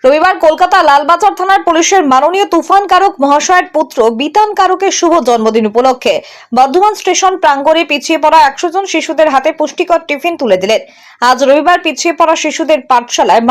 রবিবার কলকাতা লালবাজার থানার পুলিশের মাননীয় তুফান কারক মহাশয়ের পুত্র বিতান কারকের শুভ জন্মদিন উপলক্ষে বর্ধমান স্টেশন প্রাঙ্গণে পিছিয়ে পড়া 100 জন শিশুদের হাতে পুষ্টিকর টিফিন তুলে দিলেন। আজ রবিবার পিছিয়ে পড়া শিশুদের পাঠশালায়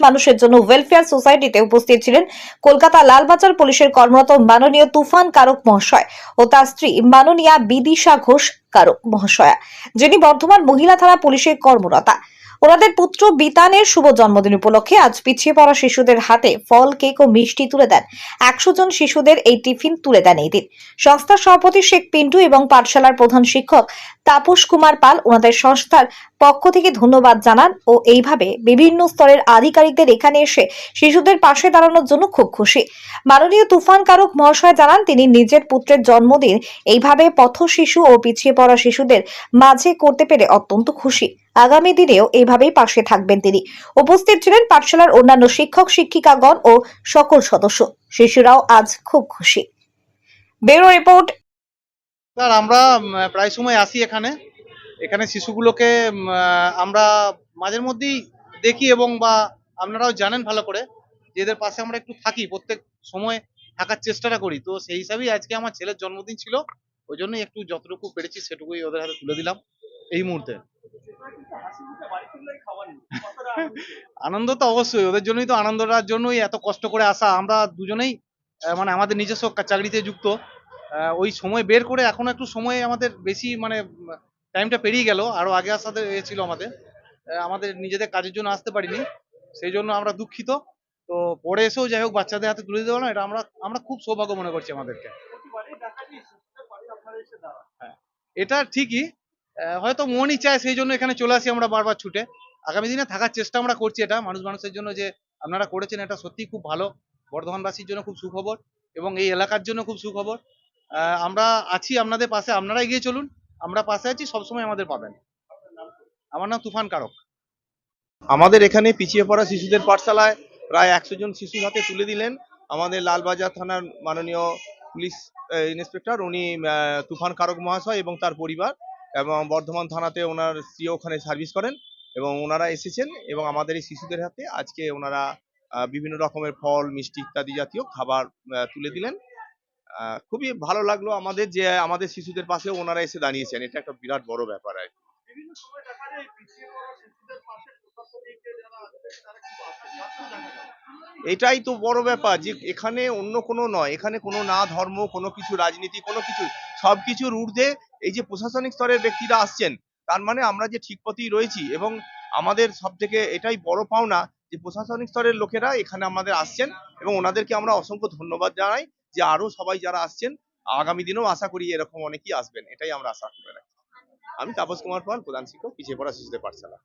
মানুষের জন্য ওয়েলফেয়ার সোসাইটিতে উপস্থিত ছিলেন কলকাতা লালবাজার পুলিশের কর্মরত মাননীয় তুফান কারক মহাশয় ও তার স্ত্রী মাননীয়া বিদিশা ঘোষ কারক মহাশয়া, যিনি বর্ধমান মহিলা থানা পুলিশের কর্মরতা। ওনাদের পুত্র বিতানের শুভ জন্মদিন উপলক্ষে আজ পিছিয়ে পড়া শিশুদের হাতে ফল, কেক ও মিষ্টি তুলে দেন। 100 জন শিশুদের এই টিফিন তুলে দেন এই দিন। সংস্থার সভাপতি শেখ পিন্টু এবং পাঠশালার প্রধান শিক্ষক তাপস কুমার পাল ওনাদের সংস্থার পক্ষ থেকে ধন্যবাদ জানান ও এইভাবে বিভিন্ন স্তরের আধিকারিকদের এখানে এসে শিশুদের পাশে দাঁড়ানোর জন্য খুব খুশি। মাননীয় তুফান কারক মহাশয় জানান, তিনি নিজের পুত্রের জন্মদিন এইভাবে পথ শিশু ও পিছিয়ে পড়া শিশুদের মাঝে করতে পেরে অত্যন্ত খুশি। আগামী দিনেও এইভাবেই পাশে থাকবেন তিনি। উপস্থিত ছিলেন পাঠশালার অন্যান্য শিক্ষক শিক্ষিকাগণ ও সকল সদস্য। শিশুরাও আজ খুব খুশি। Bureau report. স্যার, আমরা প্রায় সময় আসি এখানে এখানে শিশুগুলোকে আমরা মাঝের মধ্যেই দেখি এবং বা আপনারাও জানেন ভালো করে যে এদের পাশে আমরা একটু থাকি, প্রত্যেক সময় থাকার চেষ্টাটা করি। তো সেই হিসাবেই আজকে আমার ছেলের জন্মদিন ছিল, ওই জন্যই একটু যতটুকু পেরেছি সেটুকুই ওদের হাতে তুলে দিলাম এই মুহূর্তে। আনন্দ তো অবশ্যই, ওদের জন্যই তো, আনন্দটার জন্যই এত কষ্ট করে আসা। আমরা দুজনেই মানে আমাদের নিজস্ব চাকরিতে যুক্ত, ওই সময় বের করে এখনো একটু সময় আমাদের বেশি, মানে টাইমটা পেরিয়ে গেল। আরো আগে আসাতে ছিল আমাদের, আমাদের নিজেদের কাজের জন্য আসতে পারিনি, সেই জন্য আমরা দুঃখিত। তো পরে এসেও যাই হোক বাচ্চাদের হাতে তুলে দিতে পারলাম, এটা আমরা আমরা খুব সৌভাগ্য মনে করছি আমাদেরকে। হ্যাঁ, এটা ঠিকই। হয়তো মনই চায় সেই জন্য এখানে চলে আসি আমরা বারবার ছুটে। আগামী দিনে থাকার চেষ্টা আমরা করছি। এটা মানুষের জন্য যে আপনারা করেছেন, এটা সত্যিই খুব ভালো। বর্ধমানবাসীর জন্য খুব সুখবর এবং এই এলাকার জন্য খুব সুখবর। আমরা আছি আপনাদের পাশে, আপনারা এগিয়ে চলুন। আমরা পাশে আছি, সবসময় আমাদের পাবেন। আমার নাম তুফান কারক। আমাদের এখানে পিছিয়ে পড়া শিশুদের পাঠশালায় প্রায় 100 জন শিশুর হাতে তুলে দিলেন আমাদের লালবাজার থানার মাননীয় পুলিশ ইন্সপেক্টর, উনি তুফান কারক মহাশয় এবং তার পরিবার, এবং বর্ধমান থানাতে ওনার স্ত্রী ওখানে সার্ভিস করেন এবং ওনারা এসেছেন এবং আমাদের এই শিশুদের হাতে আজকে ওনারা বিভিন্ন রকমের ফল, মিষ্টি ইত্যাদি জাতীয় খাবার তুলে দিলেন। খুবই ভালো লাগলো আমাদের যে আমাদের শিশুদের পাশেও ওনারা এসে দাঁড়িয়েছেন, এটা একটা বিরাট বড় ব্যাপার আর কি। বিভিন্ন সময় দেখা যায় পিছিয়ে পড়া শিশুদের পাশে প্রশাসনিকদের যারা আছে তারা কিন্তু আসে না, দেখা যায়। এটাই তো বড় ব্যাপার যে এখানে অন্য কোনো নয়, এখানে কোনো না ধর্ম, কোনো কিছু রাজনীতি, কোনো কিছু, সবকিছুর ঊর্ধ্বে এই যে প্রশাসনিক স্তরের ব্যক্তিরা আসছেন, তার মানে আমরা যে ঠিক পথেই রয়েছি। এবং আমাদের সব থেকে এটাই বড় পাওনা যে প্রশাসনিক স্তরের লোকেরা এখানে আমাদের আসছেন এবং ওনাদেরকে আমরা অসংখ্য ধন্যবাদ জানাই যে আরো সবাই যারা আসছেন আগামী দিনেও আশা করি এরকম অনেকেই আসবেন, এটাই আমরা আশা করে রাখি। আমি তাপস কুমার পাল, প্রধান শিক্ষক, পিছিয়ে পড়া শিশুদের পাঠশালা।